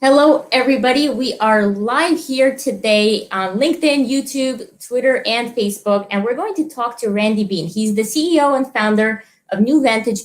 Hello, everybody. We are live here today on LinkedIn, YouTube, Twitter, and Facebook, and we're going to talk to Randy Bean. He's the CEO and founder of New Vantage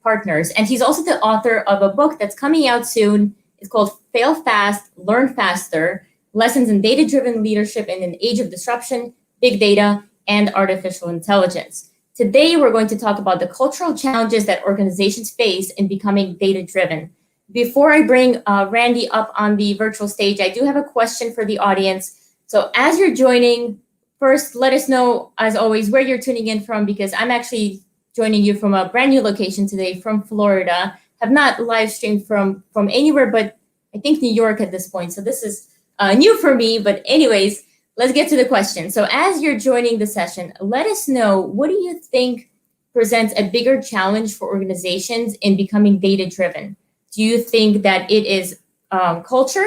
Partners, and he's also the author of a book that's coming out soon. It's called Fail Fast, Learn Faster, Lessons in Data-Driven Leadership in an Age of Disruption, Big Data, and Artificial Intelligence. Today, we're going to talk about the cultural challenges that organizations face in becoming data-driven. Before I bring Randy up on the virtual stage, I do have a question for the audience. So as you're joining, first, let us know, as always, where you're tuning in from, because I'm actually joining you from a brand new location today from Florida. Have not live streamed from anywhere but I think New York at this point. So this is new for me. But anyways, let's get to the question. So as you're joining the session, let us know, what do you think presents a bigger challenge for organizations in becoming data-driven? Do you think that it is culture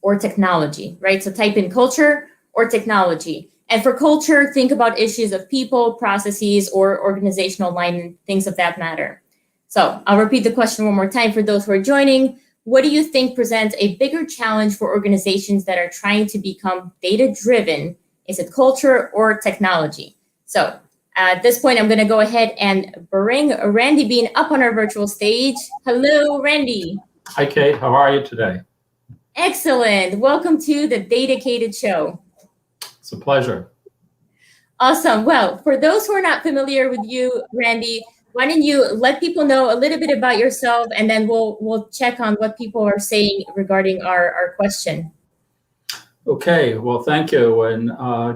or technology, right? So type in culture or technology. And for culture, think about issues of people, processes, or organizational alignment, things of that matter. So I'll repeat the question one more time for those who are joining. What do you think presents a bigger challenge for organizations that are trying to become data-driven? Is it culture or technology? So at this point, I'm going to go ahead and bring Randy Bean up on our virtual stage. Hello, Randy. Hi, Kate. How are you today? Excellent. Welcome to the Datacated Show. It's a pleasure. Awesome. Well, for those who are not familiar with you, Randy, why don't you let people know a little bit about yourself, and then we'll check on what people are saying regarding our question. Okay, well, thank you, and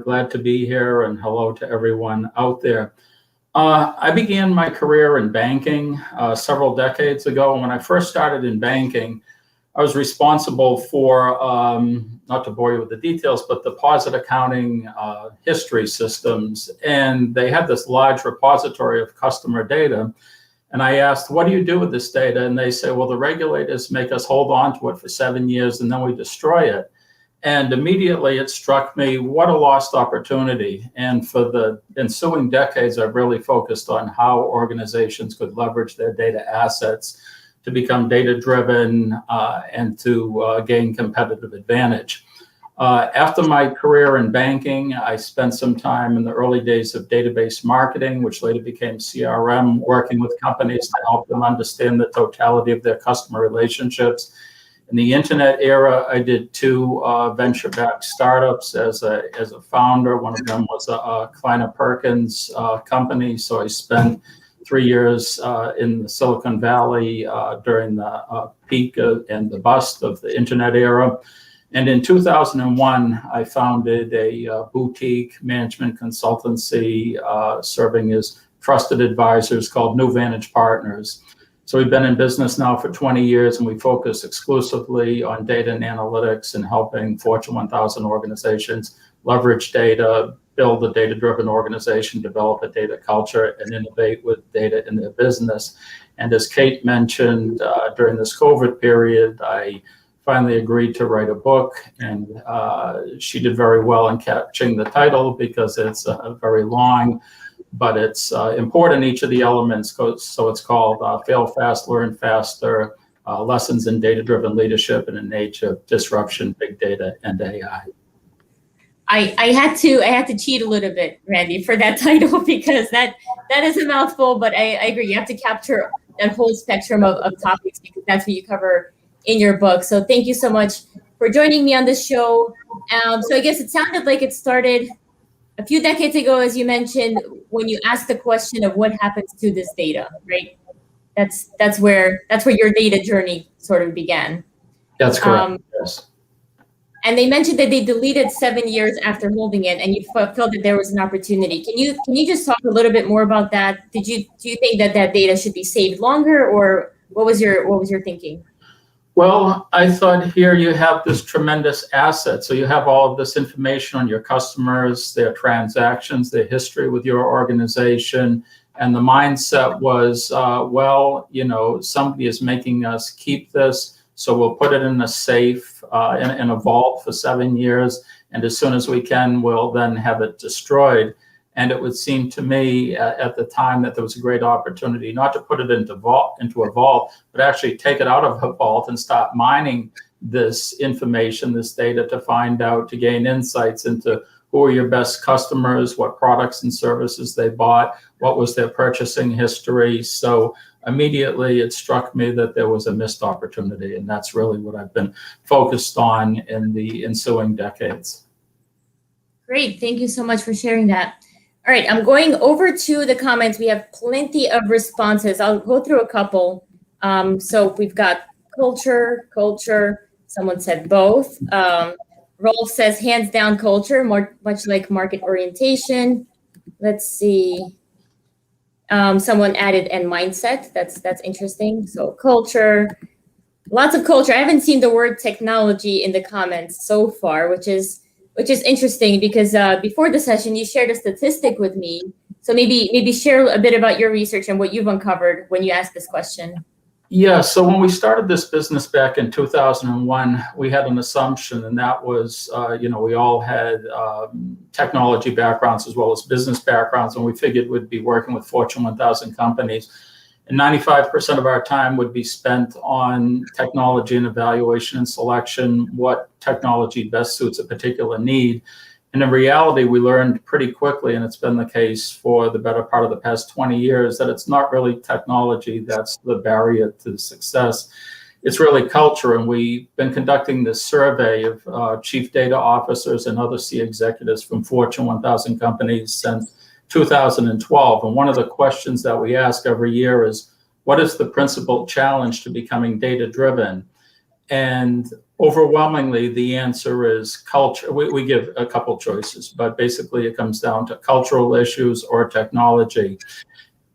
glad to be here, and hello to everyone out there. I began my career in banking several decades ago. When I first started in banking, I was responsible for, not to bore you with the details, but deposit accounting history systems. And they had this large repository of customer data. And I asked, what do you do with this data? And they say, well, the regulators make us hold on to it for 7 years and then we destroy it. And immediately it struck me, what a lost opportunity. And for the ensuing decades, I've really focused on how organizations could leverage their data assets to become data-driven and to gain competitive advantage. After my career in banking, I spent some time in the early days of database marketing, which later became CRM, working with companies to help them understand the totality of their customer relationships. In the internet era, I did 2 venture-backed startups as a founder. One of them was a Kleiner Perkins company. So I spent 3 years in the Silicon Valley during the peak and the bust of the internet era. And in 2001, I founded a boutique management consultancy serving as trusted advisors called New Vantage Partners. So we've been in business now for 20 years, and we focus exclusively on data and analytics and helping Fortune 1000 organizations leverage data, build a data-driven organization, develop a data culture, and innovate with data in their business. And as Kate mentioned, during this COVID period, I finally agreed to write a book, and she did very well in catching the title because it's very long, but it's important, each of the elements. So it's called Fail Fast, Learn Faster, Lessons in Data-Driven Leadership in an Age of Disruption, Big Data, and AI. I had to cheat a little bit, Randy, for that title, because that is a mouthful, but I agree. You have to capture that whole spectrum of topics, because that's what you cover in your book. So thank you so much for joining me on this show. So I guess it sounded like it started a few decades ago, as you mentioned, when you asked the question of what happens to this data, right? That's where your data journey sort of began. That's correct. Yes. And they mentioned that they deleted 7 years after holding it, and you felt that there was an opportunity. Can you just talk a little bit more about that? Do you think that data should be saved longer, or what was your thinking? Well, I thought, here you have this tremendous asset. So you have all of this information on your customers, their transactions, their history with your organization. And the mindset was, well, somebody is making us keep this, so we'll put it in a safe, in a vault for 7 years. And as soon as we can, we'll then have it destroyed. And it would seem to me at the time that there was a great opportunity not to put it into a vault, but actually take it out of a vault and start mining this information, this data, to find out, to gain insights into who are your best customers, what products and services they bought, what was their purchasing history. So immediately it struck me that there was a missed opportunity, and that's really what I've been focused on in the ensuing decades. Great, thank you so much for sharing that. All right, I'm going over to the comments. We have plenty of responses. I'll go through a couple. So we've got culture. Someone said both. Rolf says hands down culture, much like market orientation. Let's see. Someone added and mindset. That's interesting. So culture, lots of culture. I haven't seen the word technology in the comments so far, which is interesting because before the session you shared a statistic with me. So maybe share a bit about your research and what you've uncovered when you asked this question. Yeah, so when we started this business back in 2001, we had an assumption, and that was, we all had technology backgrounds as well as business backgrounds, and we figured we'd be working with Fortune 1000 companies. And 95% of our time would be spent on technology and evaluation and selection, what technology best suits a particular need. And in reality, we learned pretty quickly, and it's been the case for the better part of the past 20 years, that it's not really technology that's the barrier to success. It's really culture. And we've been conducting this survey of chief data officers and other C executives from Fortune 1000 companies since 2012. And one of the questions that we ask every year is, what is the principal challenge to becoming data-driven? And overwhelmingly, the answer is culture. We give a couple choices, but basically it comes down to cultural issues or technology.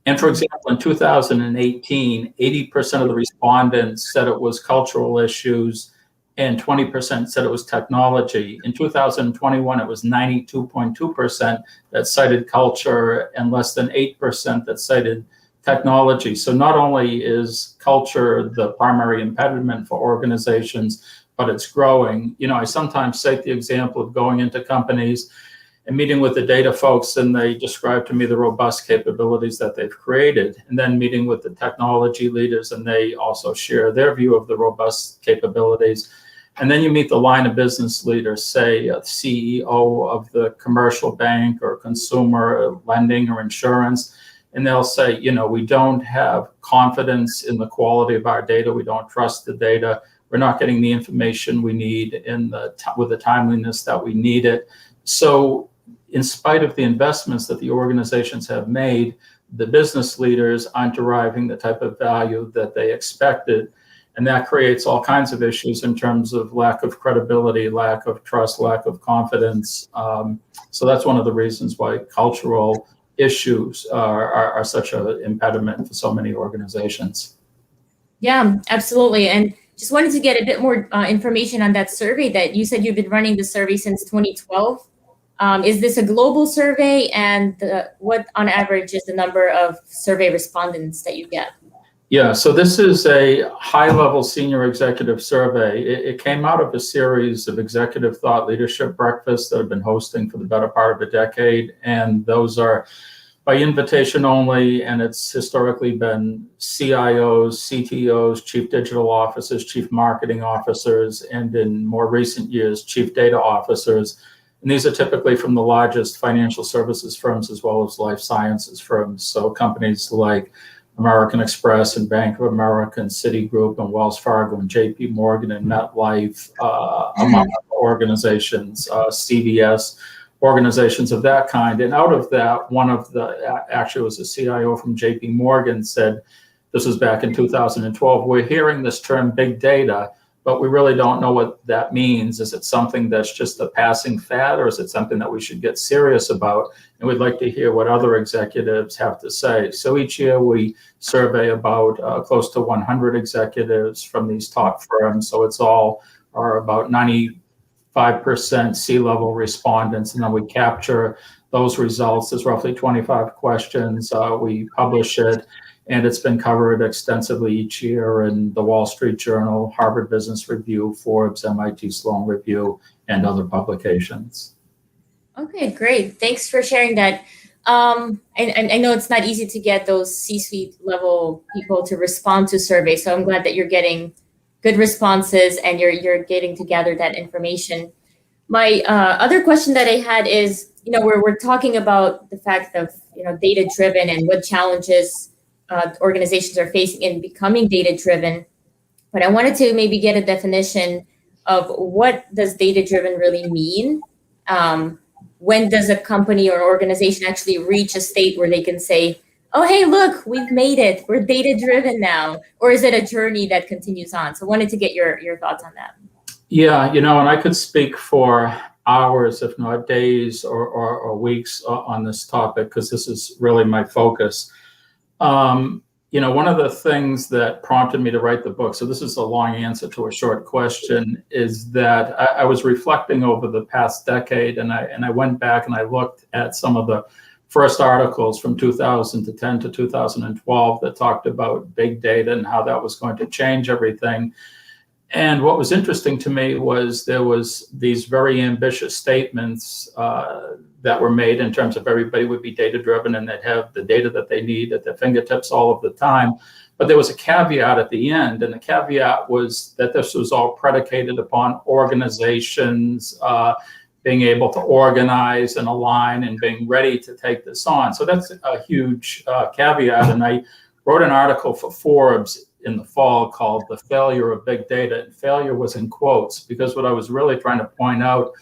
And for example, in 2018, 80% of the respondents said it was cultural issues and 20% said it was technology. In 2021, it was 92.2% that cited culture and less than 8% that cited technology. So not only is culture the primary impediment for organizations, but it's growing. I sometimes cite the example of going into companies and meeting with the data folks, and they describe to me the robust capabilities that they've created, and then meeting with the technology leaders, and they also share their view of the robust capabilities. And then you meet the line of business leaders, say a CEO of the commercial bank or consumer lending or insurance, and they'll say, we don't have confidence in the quality of our data. We don't trust the data. We're not getting the information we need with the timeliness that we need it. So in spite of the investments that the organizations have made, the business leaders aren't deriving the type of value that they expected. And that creates all kinds of issues in terms of lack of credibility, lack of trust, lack of confidence. So that's one of the reasons why cultural issues are such an impediment for so many organizations. Yeah, absolutely. And just wanted to get a bit more information on that survey that you said you've been running the survey since 2012. Is this a global survey, and what on average is the number of survey respondents that you get? Yeah, so this is a high-level senior executive survey. It came out of a series of executive thought leadership breakfasts that I've been hosting for the better part of a decade, and those are by invitation only, and it's historically been CIOs, CTOs, chief digital officers, chief marketing officers, and in more recent years, chief data officers. And these are typically from the largest financial services firms as well as life sciences firms. So companies like American Express and Bank of America and Citigroup and Wells Fargo and JP Morgan and MetLife, among other organizations, CVS, organizations of that kind. And out of that, one of the, actually was a CIO from JP Morgan, said, this was back in 2012, we're hearing this term big data, but we really don't know what that means. Is it something that's just a passing fad, or is it something that we should get serious about? And we'd like to hear what other executives have to say. So each year we survey about close to 100 executives from these top firms. So it's all are about 95% C-level respondents, and then we capture those results. There's roughly 25 questions. We publish it, and it's been covered extensively each year in the Wall Street Journal, Harvard Business Review, Forbes, MIT Sloan Review, and other publications. Okay, great. Thanks for sharing that. I know it's not easy to get those C-suite level people to respond to surveys, so I'm glad that you're getting good responses, and you're getting to gather that information. My other question that I had is, we're talking about the fact of data driven and what challenges organizations are facing in becoming data driven. But I wanted to maybe get a definition of what does data driven really mean. When does a company or organization actually reach a state where they can say, oh, hey, look, we've made it. We're data driven now. Or is it a journey that continues on? So I wanted to get your thoughts on that. Yeah, and I could speak for hours, if not days or weeks on this topic, because this is really my focus. One of the things that prompted me to write the book, so this is a long answer to a short question, is that I was reflecting over the past decade, and I went back and I looked at some of the first articles from 2010 to 2012 that talked about big data and how that was going to change everything. And what was interesting to me was there was these very ambitious statements that were made in terms of everybody would be data driven and they'd have the data that they need at their fingertips all of the time. But there was a caveat at the end, and the caveat was that this was all predicated upon organizations being able to organize and align and being ready to take this on. So that's a huge caveat. And I wrote an article for Forbes in the fall called "The Failure of Big Data." And failure was in quotes, because what I was really trying to point out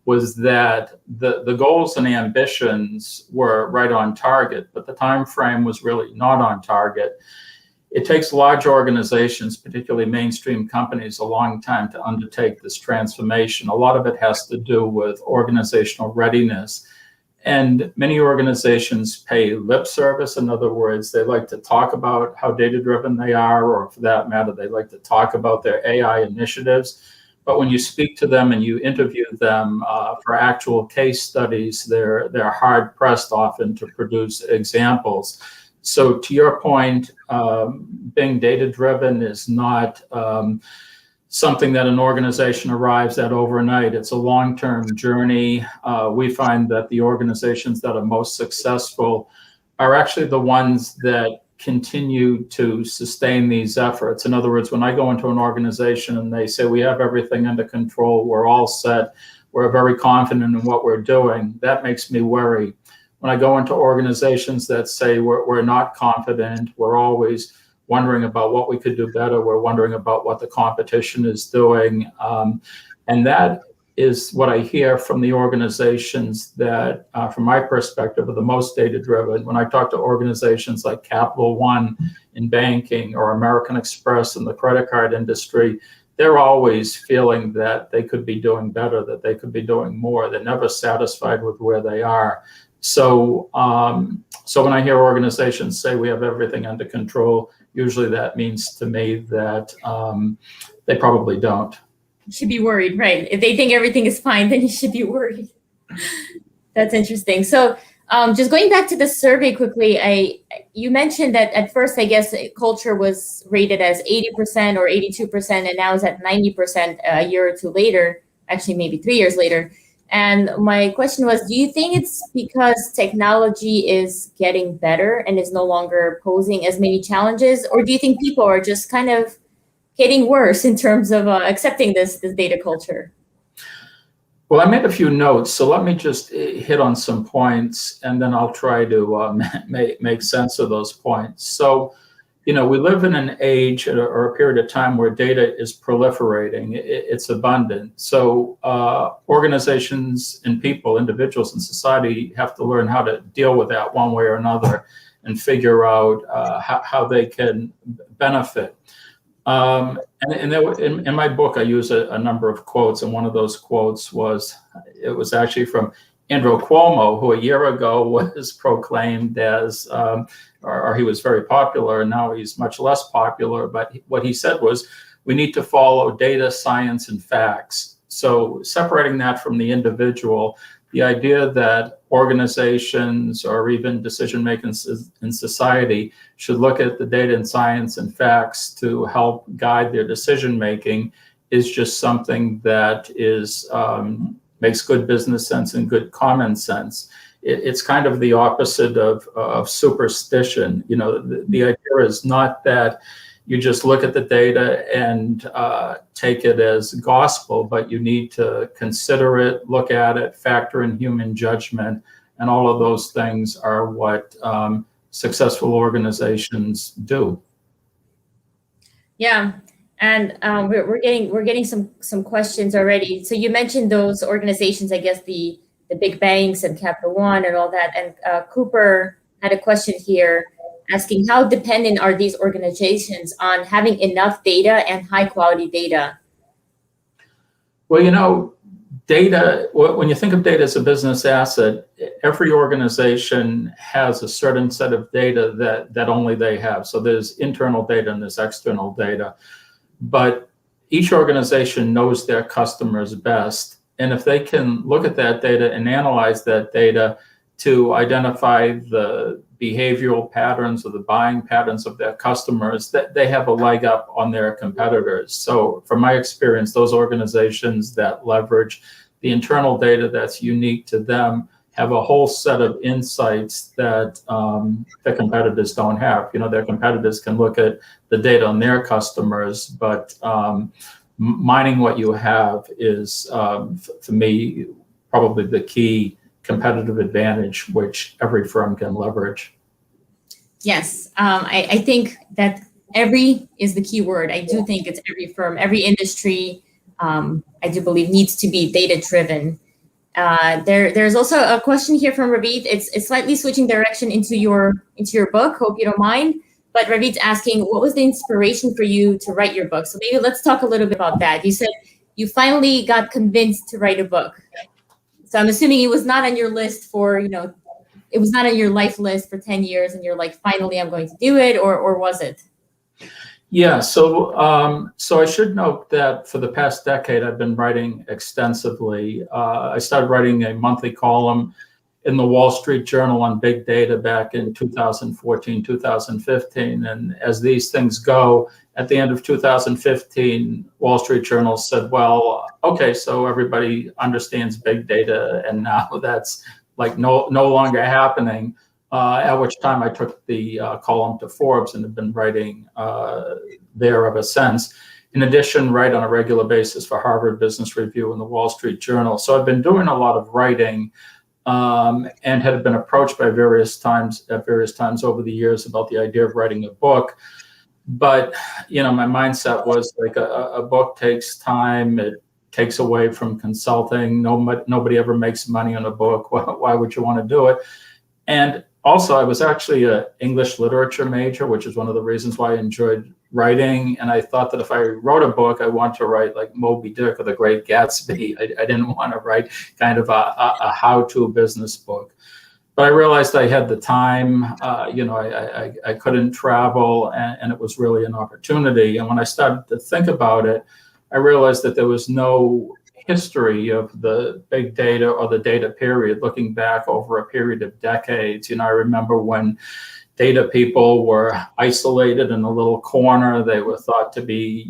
was that the goals and ambitions were right on target, but the time frame was really not on target. It takes large organizations, particularly mainstream companies, a long time to undertake this transformation. A lot of it has to do with organizational readiness. And many organizations pay lip service. In other words, they like to talk about how data-driven they are, or for that matter, they like to talk about their AI initiatives. But when you speak to them and you interview them for actual case studies, they're hard-pressed often to produce examples. So to your point, being data-driven is not something that an organization arrives at overnight. It's a long-term journey. We find that the organizations that are most successful are actually the ones that continue to sustain these efforts. In other words, when I go into an organization and they say, we have everything under control, we're all set, we're very confident in what we're doing, that makes me worry. When I go into organizations that say we're not confident, we're always wondering about what we could do better, we're wondering about what the competition is doing. And that is what I hear from the organizations that, from my perspective, are the most data-driven. When I talk to organizations like Capital One in banking or American Express in the credit card industry, they're always feeling that they could be doing better, that they could be doing more. They're never satisfied with where they are. So when I hear organizations say we have everything under control, usually that means to me that they probably don't. You should be worried, right? If they think everything is fine, then you should be worried. That's interesting. So just going back to the survey quickly, you mentioned that at first, I guess, culture was rated as 80% or 82%, and now is at 90% a year or two later, actually maybe 3 years later. And my question was, do you think it's because technology is getting better and is no longer posing as many challenges? Or do you think people are just kind of getting worse in terms of accepting this data culture? Well, I made a few notes, so let me just hit on some points, and then I'll try to make sense of those points. So, we live in an age or a period of time where data is proliferating. It's abundant. So organizations and people, individuals in society, have to learn how to deal with that one way or another and figure out how they can benefit. And in my book, I use a number of quotes, and one of those quotes was actually from Andrew Cuomo, who a year ago was proclaimed as, or he was very popular, and now he's much less popular. But what he said was, we need to follow data, science, and facts. So separating that from the individual, the idea that organizations or even decision makers in society should look at the data and science and facts to help guide their decision making is just something that is makes good business sense and good common sense. It's kind of the opposite of superstition. The idea is not that you just look at the data and take it as gospel, but you need to consider it, look at it, factor in human judgment, and all of those things are what successful organizations do. Yeah, and we're getting some questions already. So you mentioned those organizations, I guess the big banks and Capital One and all that. And Cooper had a question here asking, how dependent are these organizations on having enough data and high quality data? Well, data, when you think of data as a business asset, every organization has a certain set of data that only they have. So there's internal data and there's external data. But each organization knows their customers best. And if they can look at that data and analyze that data to identify the behavioral patterns or the buying patterns of their customers, that they have a leg up on their competitors. So from my experience, those organizations that leverage the internal data that's unique to them have a whole set of insights that the competitors don't have. Their competitors can look at the data on their customers, but mining what you have is, for me, probably the key competitive advantage which every firm can leverage. Yes, I think that every is the key word. I do think it's every firm, every industry, I do believe needs to be data driven. There's also a question here from Ravit. It's slightly switching direction into your book. Hope you don't mind. But Ravit's asking, what was the inspiration for you to write your book? So maybe let's talk a little bit about that. You said you finally got convinced to write a book. So I'm assuming it was not on your list it was not on your life list for 10 years and you're like, finally, I'm going to do it, or was it? Yeah, so I should note that for the past decade, I've been writing extensively. I started writing a monthly column in the Wall Street Journal on big data back in 2014, 2015. And as these things go, at the end of 2015, Wall Street Journal said, well, okay, so everybody understands big data, and now that's like no longer happening. At which time I took the column to Forbes and have been writing there ever since. In addition, write on a regular basis for Harvard Business Review and the Wall Street Journal. So I've been doing a lot of writing and had been approached by various times over the years about the idea of writing a book. But, my mindset was like a book takes time. It takes away from consulting. Nobody ever makes money on a book. Why would you want to do it? And also, I was actually an English literature major, which is one of the reasons why I enjoyed writing. And I thought that if I wrote a book, I want to write like Moby Dick or The Great Gatsby. I didn't want to write kind of a how-to business book. But I realized I had the time. I couldn't travel, and it was really an opportunity. And when I started to think about it, I realized that there was no history of the big data or the data period looking back over a period of decades. I remember when data people were isolated in a little corner. They were thought to be,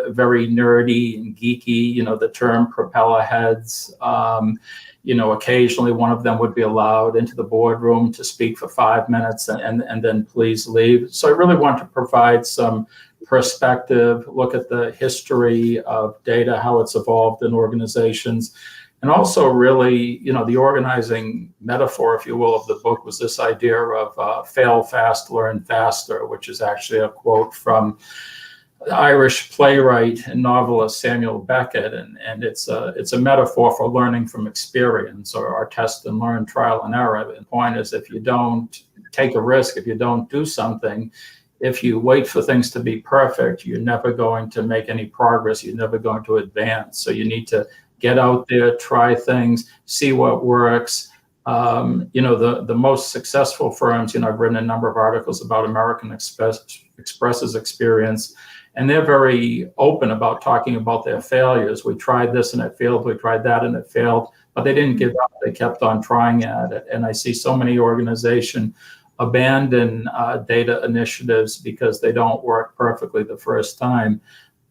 very nerdy and geeky, the term propeller heads. Occasionally one of them would be allowed into the boardroom to speak for 5 minutes and then please leave. So I really want to provide some perspective, look at the history of data, how it's evolved in organizations. And also really, the organizing metaphor, if you will, of the book was this idea of fail fast, learn faster, which is actually a quote from the Irish playwright and novelist Samuel Beckett. And it's a metaphor for learning from experience, or our test and learn, trial and error. The point is, if you don't take a risk, if you don't do something, if you wait for things to be perfect, you're never going to make any progress. You're never going to advance. So you need to get out there, try things, see what works. The most successful firms, I've written a number of articles about American Express's experience, and they're very open about talking about their failures. We tried this and it failed. We tried that and it failed, but they didn't give up. They kept on trying at it. And I see so many organizations abandon data initiatives because they don't work perfectly the first time.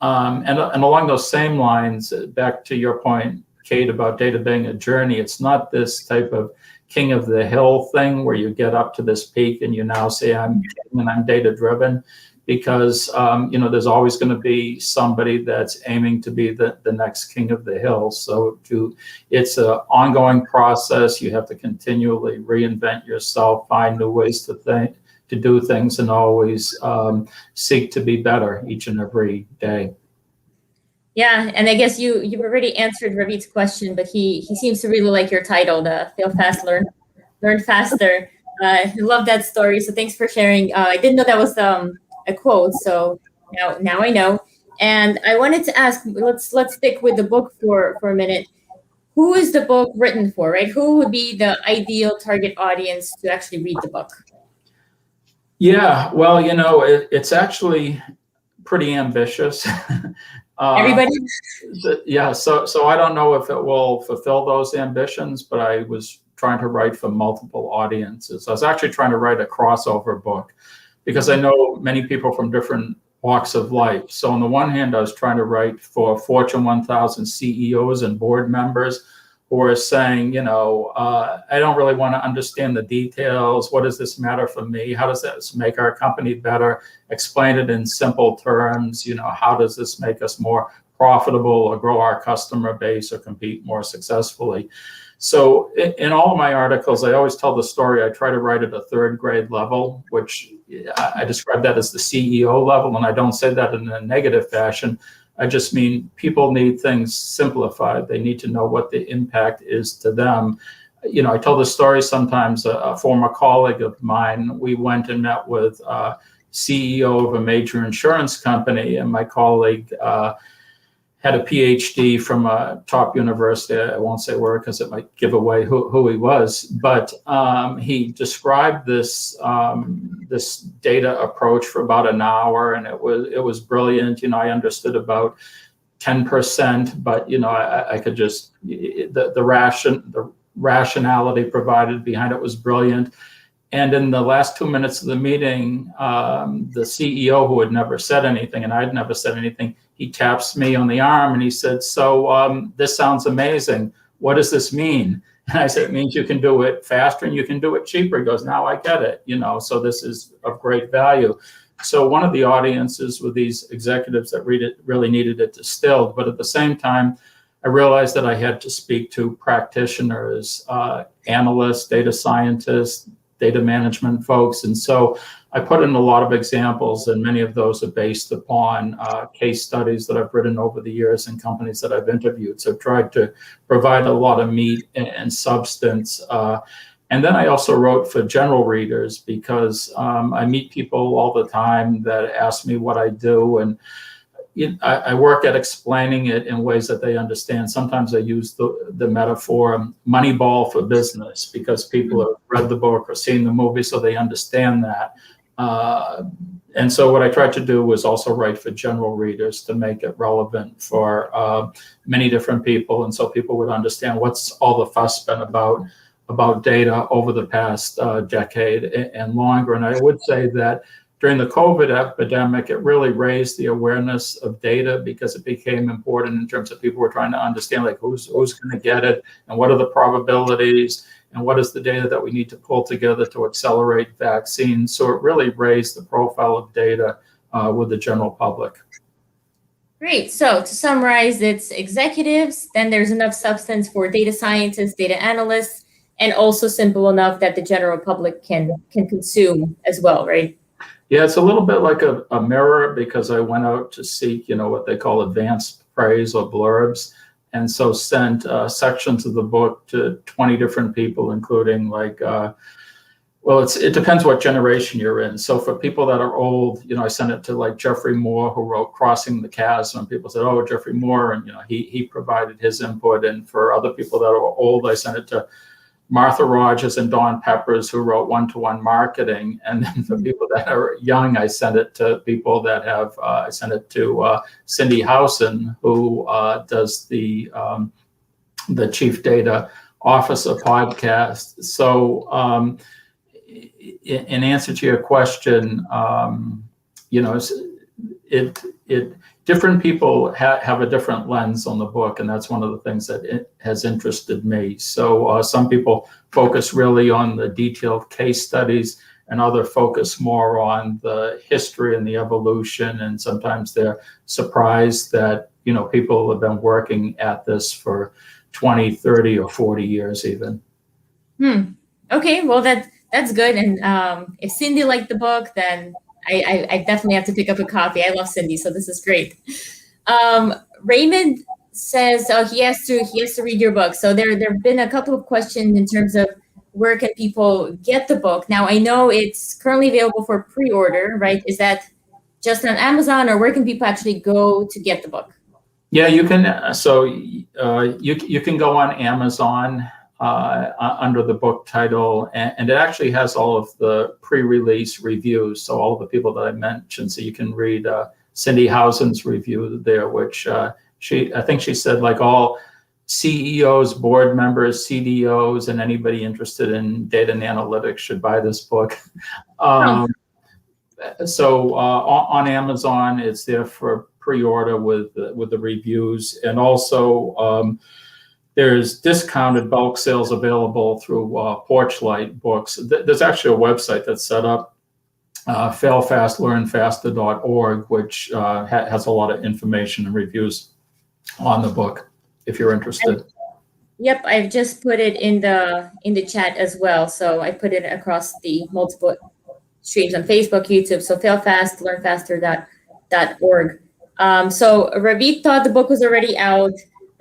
And along those same lines, back to your point, Kate, about data being a journey, it's not this type of king of the hill thing where you get up to this peak and you now say, I'm king and I'm data driven. because there's always going to be somebody that's aiming to be the next king of the hill. So it's an ongoing process. You have to continually reinvent yourself, find new ways to do things, and always seek to be better each and every day. Yeah, and I guess you've already answered Ravit's question, but he seems to really like your title, the Fail Fast, Learn Faster. I love that story. So thanks for sharing. I didn't know that was a quote, so now I know. And I wanted to ask, let's stick with the book for a minute. Who is the book written for, right? Who would be the ideal target audience to actually read the book? Yeah, well, it's actually pretty ambitious. Everybody? Yeah, so I don't know if it will fulfill those ambitions, but I was trying to write for multiple audiences. I was actually trying to write a crossover book because I know many people from different walks of life. So on the one hand, I was trying to write for Fortune 1000 CEOs and board members who are saying, I don't really want to understand the details. What does this matter for me? How does this make our company better? Explain it in simple terms. How does this make us more profitable or grow our customer base or compete more successfully? So in all of my articles, I always tell the story. I try to write at a third grade level, which I describe that as the CEO level. And I don't say that in a negative fashion. I just mean people need things simplified. They need to know what the impact is to them. I tell the story sometimes. A former colleague of mine, we went and met with CEO of a major insurance company, and my colleague had a PhD from a top university. I won't say where because it might give away who he was, but he described this this data approach for about an hour, and it was brilliant. I understood about 10%, but I could just the rationality provided behind it was brilliant. And in the last 2 minutes of the meeting, the CEO, who had never said anything, and I'd never said anything, he taps me on the arm and he said, "So this sounds amazing. What does this mean?" And I said, "It means you can do it faster and you can do it cheaper." He goes, "Now I get it. So this is of great value." So one of the audiences were these executives that really needed it distilled, but at the same time, I realized that I had to speak to practitioners, analysts, data scientists, data management folks. And so I put in a lot of examples, and many of those are based upon case studies that I've written over the years in companies that I've interviewed. So I've tried to provide a lot of meat and substance. And then I also wrote for general readers because I meet people all the time that ask me what I do, and I work at explaining it in ways that they understand. Sometimes I use the metaphor Moneyball for business because people have read the book or seen the movie, so they understand that. And so what I tried to do was also write for general readers to make it relevant for many different people, and so people would understand what's all the fuss been about data over the past decade and longer. And I would say that during the COVID epidemic, it really raised the awareness of data because it became important in terms of people were trying to understand like who's going to get it and what are the probabilities and what is the data that we need to pull together to accelerate vaccines. So it really raised the profile of data with the general public. Great. So to summarize, it's executives, then there's enough substance for data scientists, data analysts, and also simple enough that the general public can consume as well, right? Yeah, it's a little bit like a mirror because I went out to seek, what they call advanced praise or blurbs, and so sent sections of the book to 20 different people, including like, it depends what generation you're in. So for people that are old, I sent it to like Geoffrey Moore, who wrote Crossing the Chasm. People said, "Oh, Geoffrey Moore," and he provided his input. And for other people that are old, I sent it to Martha Rogers and Don Peppers, who wrote One-to-One Marketing. And then for people that are young, I sent it to people that have, I sent it to Cindy Howson, who does the Chief Data Officer podcast. So in answer to your question, different people have a different lens on the book, and that's one of the things that it has interested me. So some people focus really on the detailed case studies, and other focus more on the history and the evolution. And sometimes they're surprised that, people have been working at this for 20, 30, or 40 years even. Okay, well, that's good. And if Cindy liked the book, then I definitely have to pick up a copy. I love Cindy, so this is great. Raymond says he has to read your book. So there have been a couple of questions in terms of where can people get the book. Now, I know it's currently available for pre-order, right? Is that just on Amazon, or where can people actually go to get the book? Yeah, you can. So you can go on Amazon under the book title, and it actually has all of the pre-release reviews. So all of the people that I mentioned. So you can read Cindy Housen's review there, which I think she said, like, all CEOs, board members, CDOs, and anybody interested in data and analytics should buy this book. So on Amazon, it's there for pre-order with the reviews, and also there's discounted bulk sales available through Porchlight Books. There's actually a website that's set up, failfastlearnfaster.org, which has a lot of information and reviews on the book, if you're interested. Yep, I've just put it in the chat as well. So I put it across the multiple streams on Facebook, YouTube. So failfastlearnfaster.org. So Ravit thought the book was already out.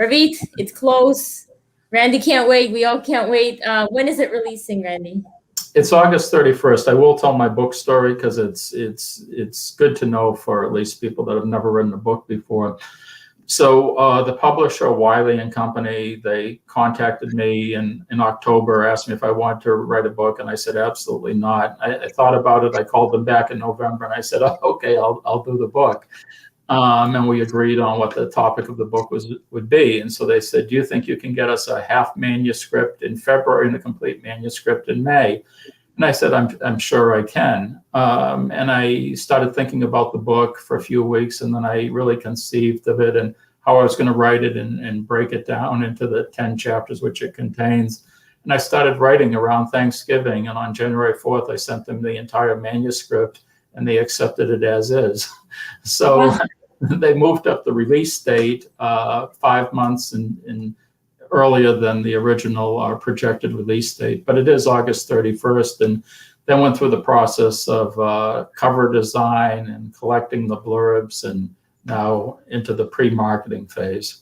Ravit, it's close. Randy can't wait. We all can't wait. When is it releasing, Randy? It's August 31st. I will tell my book story because it's good to know for at least people that have never written a book before. So the publisher, Wiley and Company, they contacted me in October, asked me if I wanted to write a book, and I said absolutely not. I thought about it. I called them back in November, and I said, oh, okay, I'll do the book. And we agreed on what the topic of the book would be. And so they said, do you think you can get us a half manuscript in February and a complete manuscript in May? And I said, I'm sure I can. And I started thinking about the book for a few weeks, and then I really conceived of it and how I was going to write it and break it down into the 10 chapters which it contains. And I started writing around Thanksgiving, and on January 4th, I sent them the entire manuscript, and they accepted it as is. So they moved up the release date 5 months in earlier than the original projected release date, but it is August 31st, and then went through the process of cover design and collecting the blurbs, and now into the pre-marketing phase.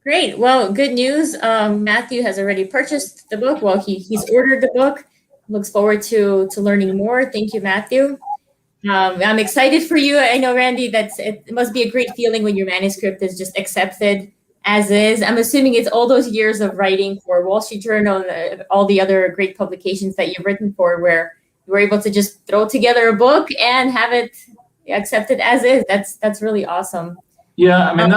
Great. Well, good news. Matthew has already purchased the book. Well, he's ordered the book. Looks forward to learning more. Thank you, Matthew. I'm excited for you. I know, Randy, it must be a great feeling when your manuscript is just accepted as is. I'm assuming it's all those years of writing for Wall Street Journal and all the other great publications that you've written for, where you were able to just throw together a book and have it accepted as is. That's really awesome. Yeah, I mean,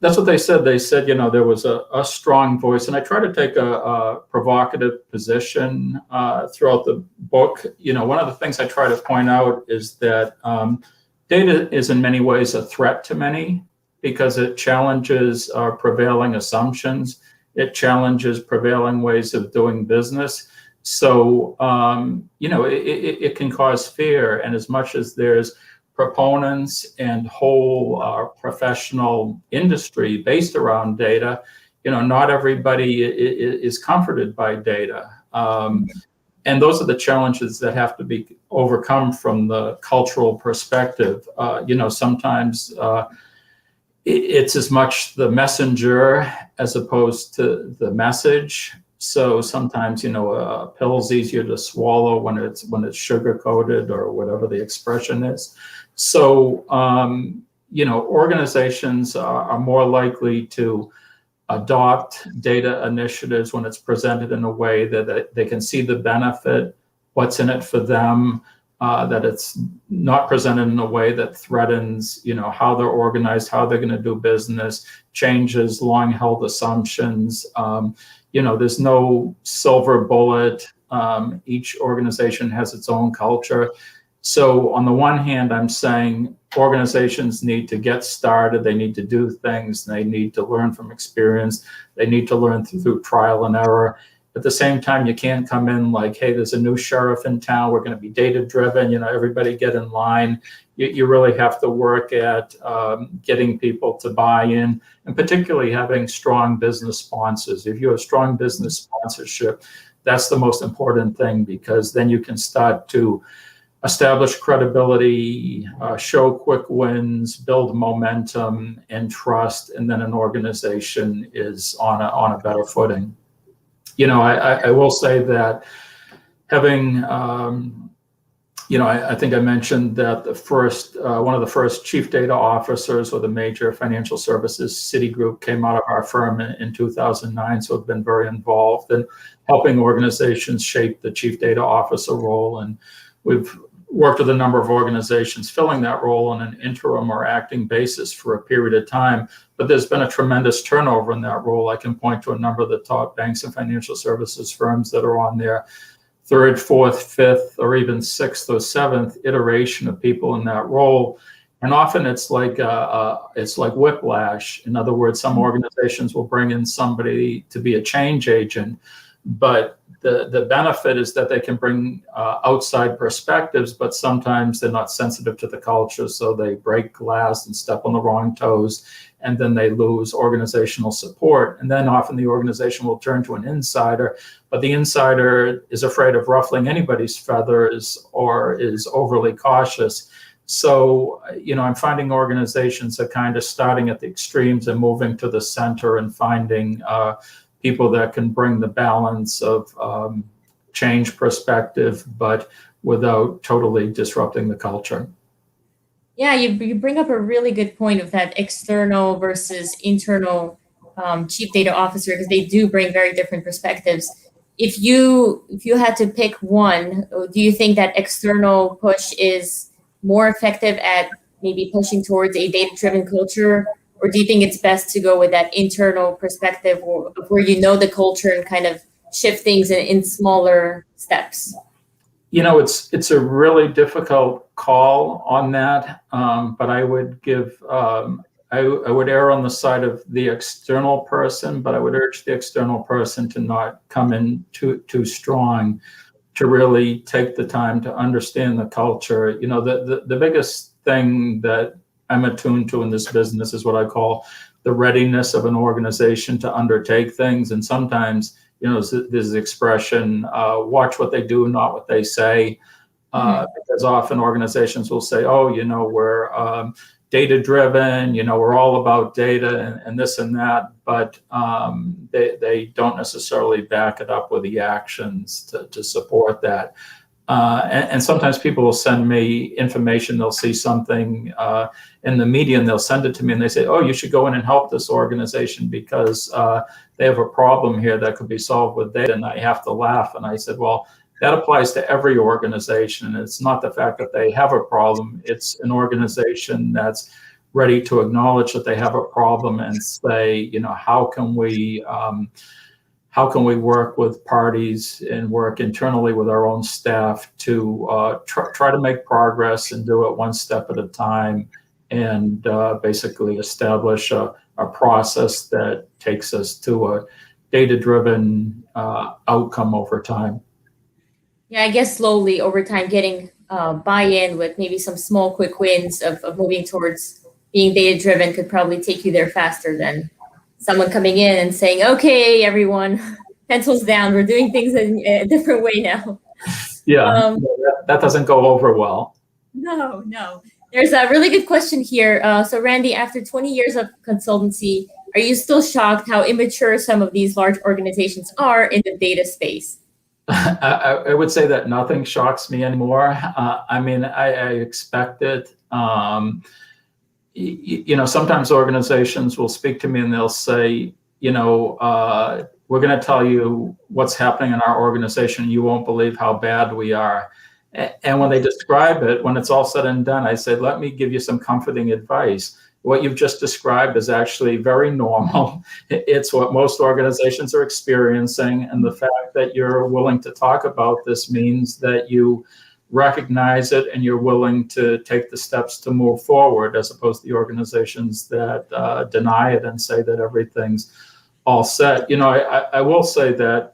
that's what they said. They said, there was a strong voice, and I try to take a provocative position throughout the book. One of the things I try to point out is that data is in many ways a threat to many, because it challenges our prevailing assumptions. It challenges prevailing ways of doing business. So, it can cause fear. And as much as there's proponents and whole professional industry based around data, not everybody is comforted by data. And those are the challenges that have to be overcome from the cultural perspective. Sometimes it's as much the messenger as opposed to the message. So sometimes, a pill's easier to swallow when it's sugar coated, or whatever the expression is. So, organizations are more likely to adopt data initiatives when it's presented in a way that they can see the benefit, what's in it for them, that it's not presented in a way that threatens, how they're organized, how they're going to do business, changes long-held assumptions. There's no silver bullet. Each organization has its own culture. So on the one hand, I'm saying organizations need to get started. They need to do things. They need to learn from experience. They need to learn through trial and error. At the same time, you can't come in like, hey, there's a new sheriff in town, we're going to be data driven, everybody get in line. You really have to work at getting people to buy in, and particularly having strong business sponsors. If you have strong business sponsorship, that's the most important thing, because then you can start to establish credibility, show quick wins, build momentum and trust, and then an organization is on a better footing. I will say that having, I think I mentioned that one of the first chief data officers with a major financial services Citigroup came out of our firm in 2009. So I've been very involved in helping organizations shape the chief data officer role. And we've worked with a number of organizations filling that role on an interim or acting basis for a period of time. But there's been a tremendous turnover in that role. I can point to a number of the top banks and financial services firms that are on their third, fourth, fifth, or even sixth or seventh iteration of people in that role. And often it's like whiplash. In other words, some organizations will bring in somebody to be a change agent, but the benefit is that they can bring outside perspectives, but sometimes they're not sensitive to the culture, so they break glass and step on the wrong toes, and then they lose organizational support. And then often the organization will turn to an insider, but the insider is afraid of ruffling anybody's feathers or is overly cautious. So, I'm finding organizations are kind of starting at the extremes and moving to the center and finding people that can bring the balance of change perspective, but without totally disrupting the culture. Yeah, you bring up a really good point of that external versus internal chief data officer, because they do bring very different perspectives. If you had to pick one, do you think that external push is more effective at maybe pushing towards a data-driven culture? Or do you think it's best to go with that internal perspective where the culture and kind of shift things in smaller steps? It's a really difficult call on that, but I would give I would err on the side of the external person, but I would urge the external person to not come in too strong, to really take the time to understand the culture. The biggest thing that I'm attuned to in this business is what I call the readiness of an organization to undertake things. And sometimes, there's this expression, watch what they do, not what they say. Because often organizations will say, oh, we're data driven, we're all about data and this and that, but they don't necessarily back it up with the actions to support that. And sometimes people will send me information. They'll see something in the media and they'll send it to me and they say, oh, you should go in and help this organization because they have a problem here that could be solved with data. And I have to laugh. And I said, well, that applies to every organization. It's not the fact that they have a problem. It's an organization that's ready to acknowledge that they have a problem and say, how can we work with parties and work internally with our own staff to try to make progress and do it one step at a time, and basically establish a process that takes us to a data-driven outcome over time. Yeah, I guess slowly over time, getting buy-in with maybe some small quick wins of moving towards being data-driven could probably take you there faster than someone coming in and saying, okay, everyone, pencils down, we're doing things in a different way now. Yeah, that doesn't go over well. No. There's a really good question here. So Randy, after 20 years of consultancy, are you still shocked how immature some of these large organizations are in the data space? I would say that nothing shocks me anymore. I expect it. Sometimes organizations will speak to me and they'll say, we're going to tell you what's happening in our organization. You won't believe how bad we are. And when they describe it, when it's all said and done, I say, let me give you some comforting advice. What you've just described is actually very normal. It's what most organizations are experiencing. And the fact that you're willing to talk about this means that you recognize it and you're willing to take the steps to move forward, as opposed to the organizations that deny it and say that everything's all set. I will say that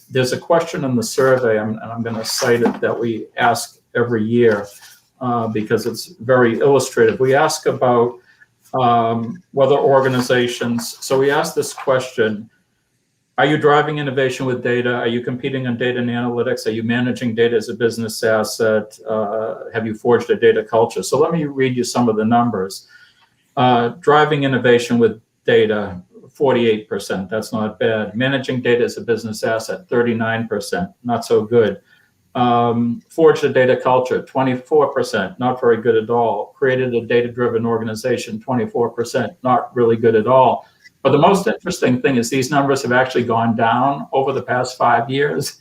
there's a question in the survey, and I'm going to cite it, that we ask every year because it's very illustrative. We ask about whether organizations, so we ask this question: are you driving innovation with data? Are you competing on data and analytics? Are you managing data as a business asset? Have you forged a data culture? So let me read you some of the numbers. Driving innovation with data, 48%, that's not bad. Managing data as a business asset, 39%, not so good. Forged a data culture, 24%, not very good at all. Created a data-driven organization, 24%, not really good at all. But the most interesting thing is these numbers have actually gone down over the past 5 years.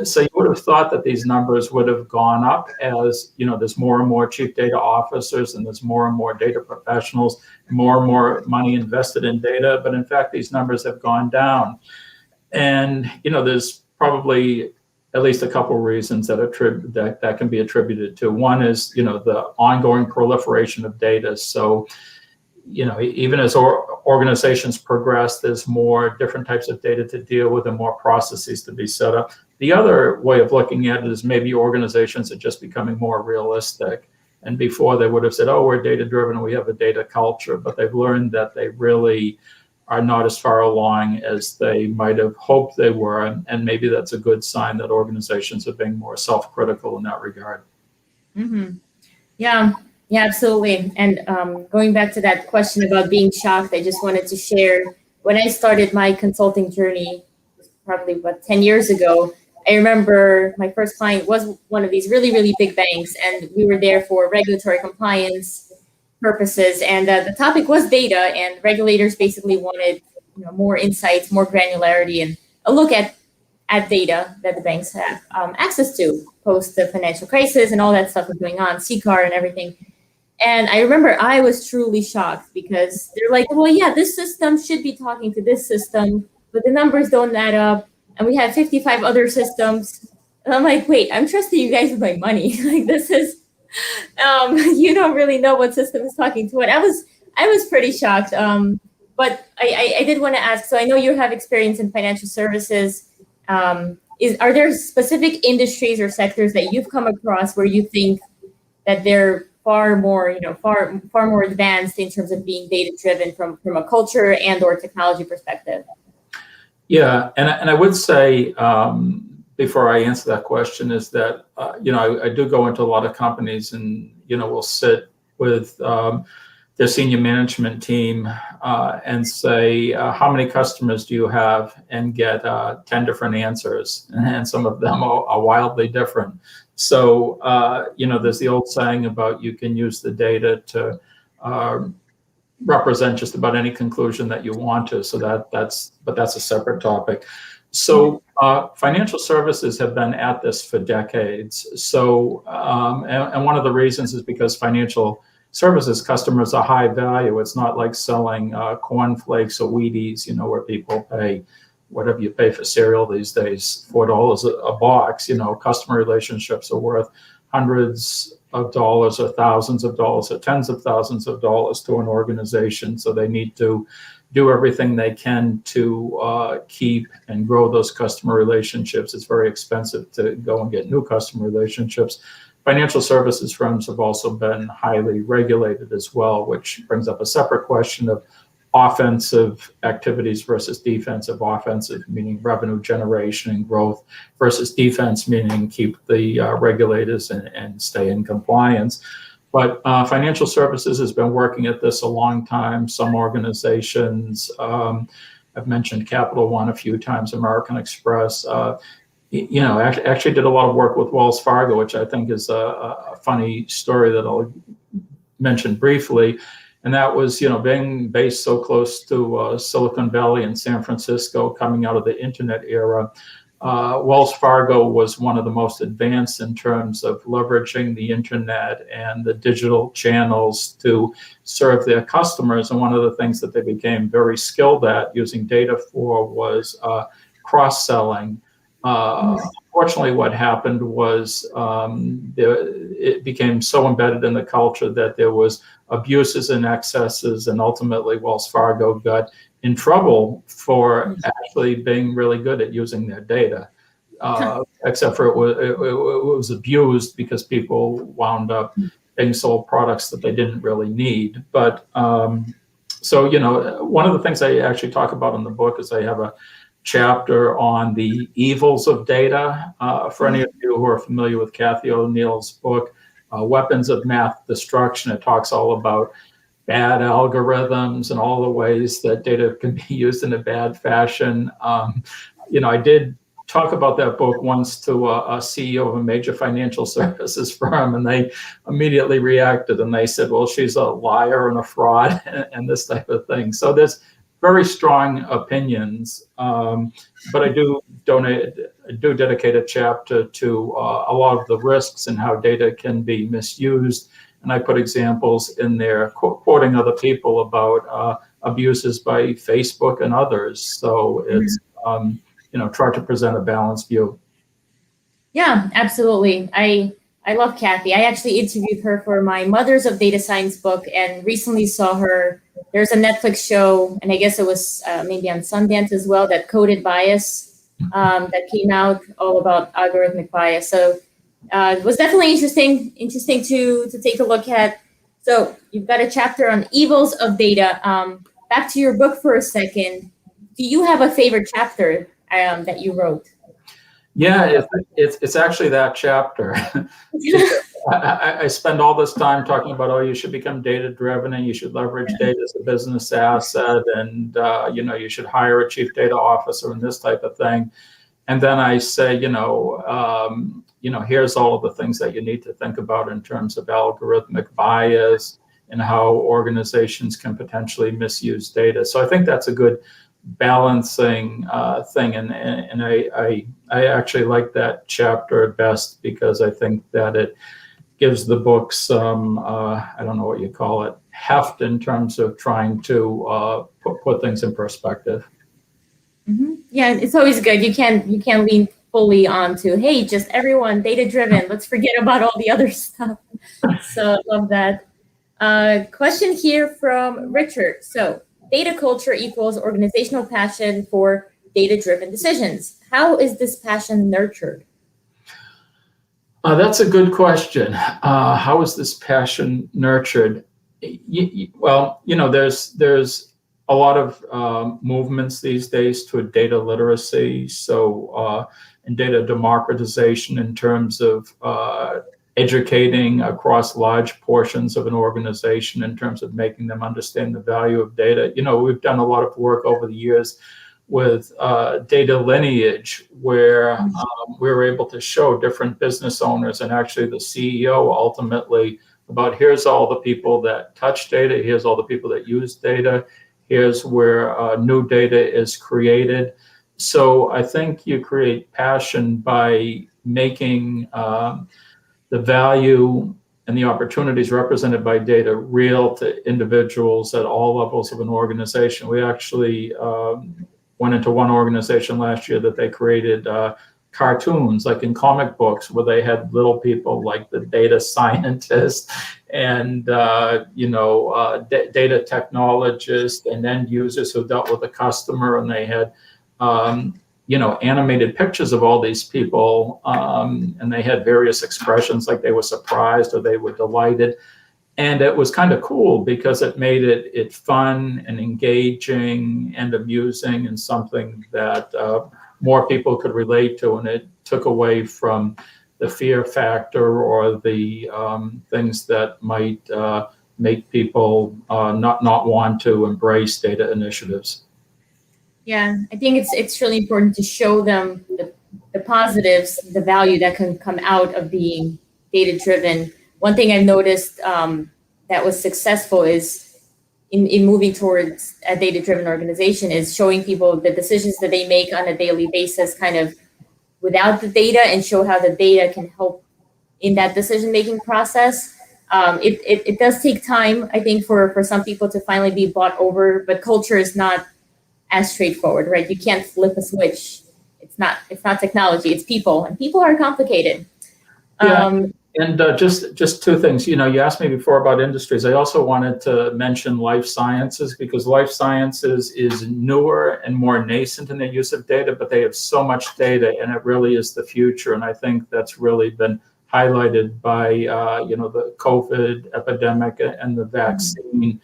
So you would have thought that these numbers would have gone up as, there's more and more chief data officers and there's more and more data professionals, more and more money invested in data. But in fact, these numbers have gone down. And, there's probably at least a couple of reasons that can be attributed to. One is, the ongoing proliferation of data. So, even as organizations progress, there's more different types of data to deal with and more processes to be set up. The other way of looking at it is maybe organizations are just becoming more realistic. And before they would have said, oh, we're data driven and we have a data culture, but they've learned that they really are not as far along as they might have hoped they were. And maybe that's a good sign that organizations are being more self-critical in that regard. Mm-hmm. Yeah, absolutely. And going back to that question about being shocked, I just wanted to share, when I started my consulting journey, probably about 10 years ago, I remember my first client was one of these really, really big banks, and we were there for regulatory compliance purposes. And the topic was data, and regulators basically wanted more insights, more granularity, and a look at data that the banks have access to post the financial crisis and all that stuff was going on, CCAR and everything. And I remember I was truly shocked because they're like, well, yeah, this system should be talking to this system, but the numbers don't add up. And we have 55 other systems. And I'm like, wait, I'm trusting you guys with my money. Like, this is, you don't really know what system is talking to what. I was pretty shocked. But I did want to ask, so I know you have experience in financial services. Are there specific industries or sectors that you've come across where you think that they're far more more advanced in terms of being data driven from a culture and or technology perspective? Yeah, and I would say before I answer that question is that I do go into a lot of companies and we'll sit with their senior management team and say, how many customers do you have, and get 10 different answers, and some of them are wildly different. So there's the old saying about you can use the data to represent just about any conclusion that you want to. So that's a separate topic. So financial services have been at this for decades. So and one of the reasons is because financial services customers are high value. It's not like selling cornflakes or Wheaties, where people pay whatever you pay for cereal these days, $4 a box. Customer relationships are worth hundreds of dollars or thousands of dollars or tens of thousands of dollars to an organization. So they need to do everything they can to keep and grow those customer relationships. It's very expensive to go and get new customer relationships. Financial services firms have also been highly regulated as well, which brings up a separate question of offensive activities versus defensive. Offensive meaning revenue generation and growth versus defense meaning keep the regulators and stay in compliance. But financial services has been working at this a long time. Some organizations, I've mentioned Capital One a few times, American Express, actually did a lot of work with Wells Fargo, which I think is a funny story that I'll mention briefly. And that was, being based so close to Silicon Valley and San Francisco, coming out of the internet era. Wells Fargo was one of the most advanced in terms of leveraging the internet and the digital channels to serve their customers. And one of the things that they became very skilled at using data for was cross-selling Unfortunately, what happened was it became so embedded in the culture that there was abuses and excesses, and ultimately Wells Fargo got in trouble for actually being really good at using their data. Except for it was abused because people wound up being sold products that they didn't really need. But so, one of the things I actually talk about in the book is I have a chapter on the evils of data. For any of you who are familiar with Cathy O'Neill's book, Weapons of Mass Destruction, it talks all about bad algorithms and all the ways that data can be used in a bad fashion. I did talk about that book once to a CEO of a major financial services firm, and they immediately reacted and they said, well, she's a liar and a fraud and this type of thing. So there's very strong opinions, but I do dedicate a chapter to a lot of the risks and how data can be misused. And I put examples in there, quoting other people about abuses by Facebook and others. So it's, try to present a balanced view. Yeah, absolutely. I love Cathy. I actually interviewed her for my Mothers of Data Science book and recently saw her. There's a Netflix show, and I guess it was maybe on Sundance as well, that Coded Bias that came out, all about algorithmic bias. So it was definitely interesting to take a look at. So you've got a chapter on evils of data. Back to your book for a second. Do you have a favorite chapter that you wrote? Yeah, it's actually that chapter. I spend all this time talking about, you should become data-driven and you should leverage data as a business asset, and you should hire a chief data officer and this type of thing. And then I say, here's all of the things that you need to think about in terms of algorithmic bias and how organizations can potentially misuse data. So I think that's a good balancing thing, and I actually like that chapter best because I think that it gives the book some I don't know what you call it, heft in terms of trying to put things in perspective. Mm-hmm. Yeah, it's always good. You can't lean fully onto, hey, just everyone data driven. Let's forget about all the other stuff. So I love that. Question here from Richard. So data culture equals organizational passion for data-driven decisions. How is this passion nurtured? That's a good question. How is this passion nurtured? Well, there's a lot of movements these days toward data literacy. So, and data democratization in terms of educating across large portions of an organization in terms of making them understand the value of data. We've done a lot of work over the years with data lineage, where we were able to show different business owners and actually the CEO ultimately about, here's all the people that touch data, here's all the people that use data, here's where new data is created. So I think you create passion by making the value and the opportunities represented by data real to individuals at all levels of an organization. We actually went into one organization last year that they created cartoons, like in comic books, where they had little people like the data scientist and data technologist and end users who dealt with the customer, and they had animated pictures of all these people, and they had various expressions, like they were surprised or they were delighted. And it was kind of cool because it made it fun and engaging and amusing and something that more people could relate to, and it took away from the fear factor or the things that might make people not want to embrace data initiatives. Yeah, I think it's really important to show them the positives, the value that can come out of being data-driven. One thing I've noticed that was successful is in moving towards a data-driven organization is showing people the decisions that they make on a daily basis kind of without the data, and show how the data can help in that decision-making process. It does take time, I think, for some people to finally be bought over, but culture is not as straightforward, right? You can't flip a switch. not technology, it's people, and people are complicated. Yeah. And just two things. You asked me before about industries. I also wanted to mention life sciences, because life sciences is newer and more nascent in their use of data, but they have so much data, and it really is the future. And I think that's really been highlighted by the COVID epidemic and the vaccine,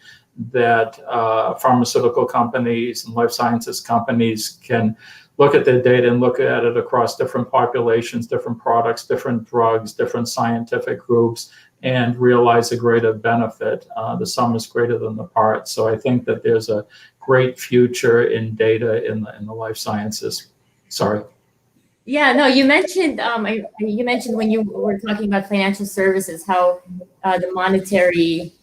that pharmaceutical companies and life sciences companies can look at their data and look at it across different populations, different products, different drugs, different scientific groups, and realize a greater benefit. The sum is greater than the parts. So I think that there's a great future in data in the life sciences. Sorry. Yeah, no, you mentioned you mentioned when you were talking about financial services how the monetary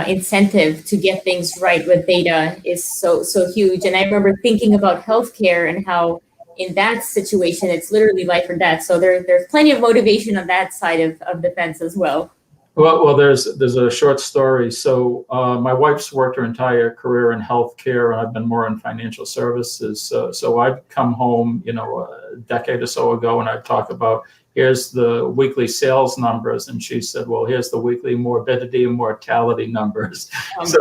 incentive to get things right with data is so huge. And I remember thinking about healthcare and how in that situation it's literally life or death. So there's plenty of motivation on that side of the fence as well. Well, there's a short story. So my wife's worked her entire career in healthcare, and I've been more in financial services. So I'd come home, a decade or so ago, and I'd talk about, here's the weekly sales numbers, and she said, well, here's the weekly morbidity and mortality numbers. So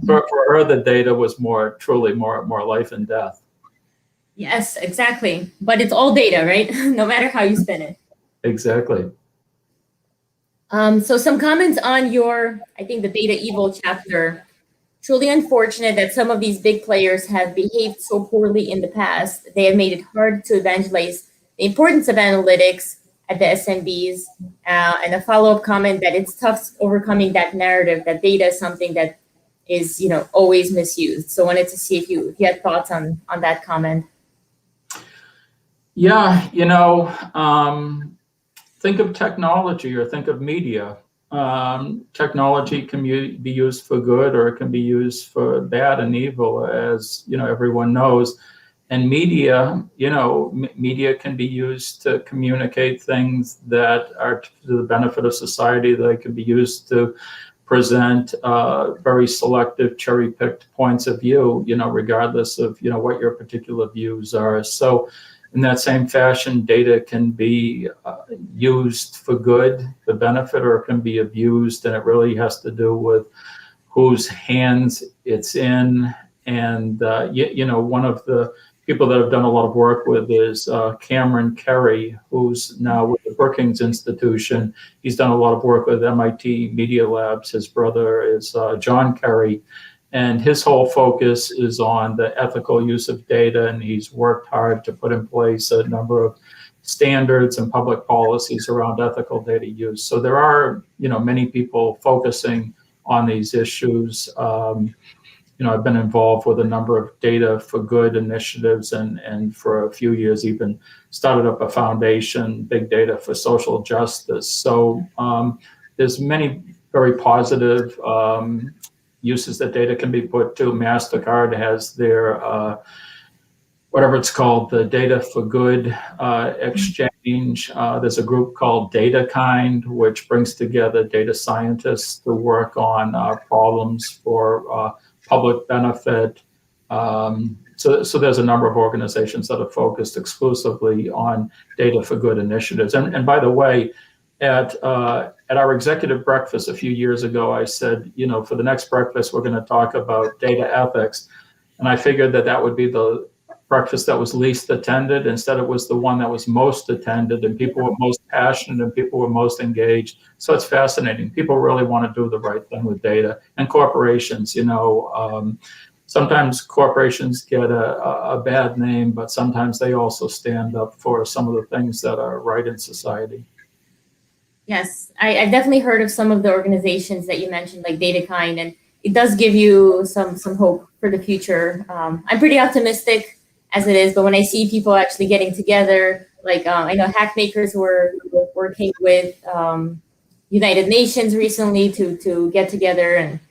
for her, the data was truly more life and death. Yes, exactly. But it's all data, right? No matter how you spin it. Exactly. So some comments on I think the data evil chapter. Truly unfortunate that some of these big players have behaved so poorly in the past. They have made it hard to evangelize the importance of analytics at the SMBs. And a follow-up comment that it's tough overcoming that narrative that data is something that is, always misused. So I wanted to see if you had thoughts on that comment. Yeah, think of technology or think of media. Technology can be used for good, or it can be used for bad and evil, as everyone knows. And media, media can be used to communicate things that are to the benefit of society. They can be used to present very selective, cherry-picked points of view, regardless of what your particular views are. So in that same fashion, data can be used for good, the benefit, or it can be abused, and it really has to do with whose hands it's in. And one of the people that I've done a lot of work with is Cameron Carey, who's now with the Brookings Institution. He's done a lot of work with MIT Media Labs. His brother is John Carey. And his whole focus is on the ethical use of data, and he's worked hard to put in place a number of standards and public policies around ethical data use. So there are, many people focusing on these issues. I've been involved with a number of data for good initiatives, and for a few years even started up a foundation, Big Data for Social Justice. So there's many very positive uses that data can be put to. MasterCard has their, whatever it's called, the Data for Good exchange. There's a group called DataKind, which brings together data scientists to work on problems for public benefit. So there's a number of organizations that are focused exclusively on data for good initiatives. And by the way, at our executive breakfast a few years ago, I said, for the next breakfast, we're going to talk about data ethics. And I figured that would be the breakfast that was least attended. Instead, it was the one that was most attended, and people were most passionate and people were most engaged. So it's fascinating. People really want to do the right thing with data. And corporations, sometimes corporations get a bad name, but sometimes they also stand up for some of the things that are right in society. Yes, I've definitely heard of some of the organizations that you mentioned, like DataKind, and it does give you some hope for the future. I'm pretty optimistic as it is, but when I see people actually getting together, like I know Hackmakers were working with United Nations recently to get together and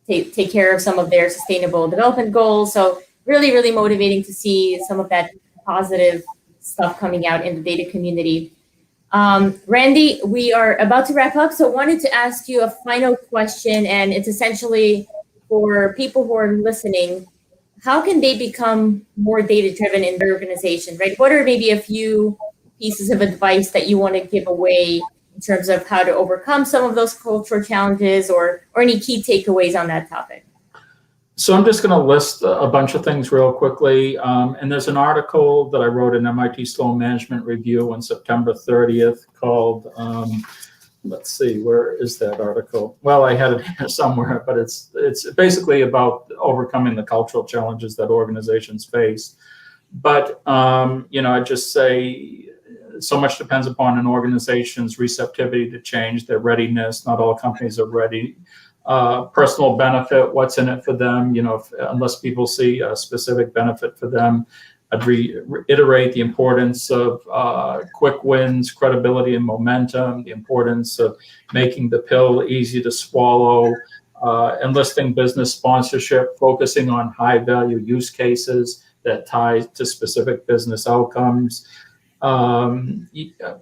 take care of some of their sustainable development goals. So really, really motivating to see some of that positive stuff coming out in the data community. Randy, we are about to wrap up, so I wanted to ask you a final question, and it's essentially for people who are listening. how can they become more data-driven in their organization, right? What are maybe a few pieces of advice that you want to give away in terms of how to overcome some of those cultural challenges, or any key takeaways on that topic? So I'm just going to list a bunch of things real quickly. And there's an article that I wrote in MIT Sloan Management Review on September 30th called, let's see, where is that article? Well, I had it here somewhere, but it's basically about overcoming the cultural challenges that organizations face. But, I just say so much depends upon an organization's receptivity to change, their readiness. Not all companies are ready. Personal benefit, what's in it for them? Unless people see a specific benefit for them, I'd reiterate the importance of quick wins, credibility and momentum, the importance of making the pill easy to swallow, enlisting business sponsorship, focusing on high value use cases that tie to specific business outcomes.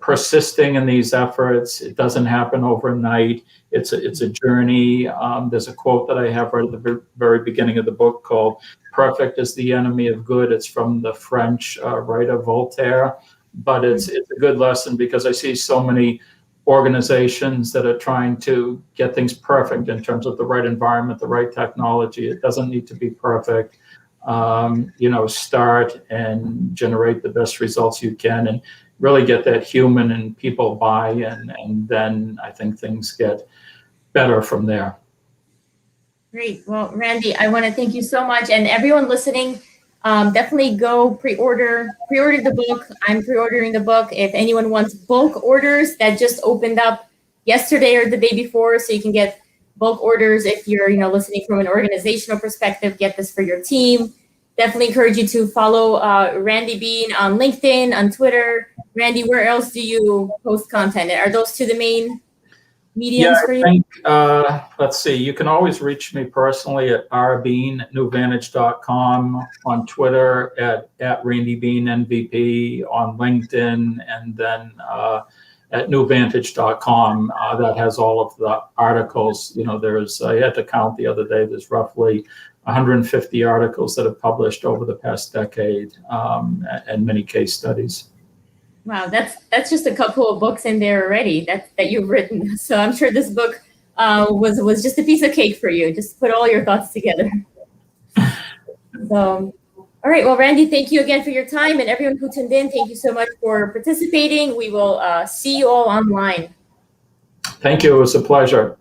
Persisting in these efforts. It doesn't happen overnight. It's a journey. There's a quote that I have right at the very beginning of the book called "Perfect is the enemy of good." It's from the French writer Voltaire, but it's a good lesson because I see so many organizations that are trying to get things perfect in terms of the right environment, the right technology. It doesn't need to be perfect. Start and generate the best results you can and really get that human and people buy-in, and then I think things get better from there. Great. Well, Randy, I want to thank you so much, and everyone listening, definitely go pre-order the book. I'm pre-ordering the book. If anyone wants bulk orders, that just opened up yesterday or the day before, so you can get bulk orders. If you're listening from an organizational perspective, get this for your team. Definitely encourage you to follow Randy Bean on LinkedIn, on Twitter. Randy, where else do you post content? Are those two the main mediums for you? I think, let's see, you can always reach me personally at rbean@newvantage.com, on Twitter at Randy Bean MVP, on LinkedIn, and then at newvantage.com. That has all of the articles. I had to count the other day, there's roughly 150 articles that have published over the past decade, and many case studies. Wow, that's just a couple of books in there already that you've written. So I'm sure this book was just a piece of cake for you. Just put all your thoughts together. So, all right. Well, Randy, thank you again for your time, and everyone who tuned in, thank you so much for participating. We will see you all online. Thank you. It was a pleasure.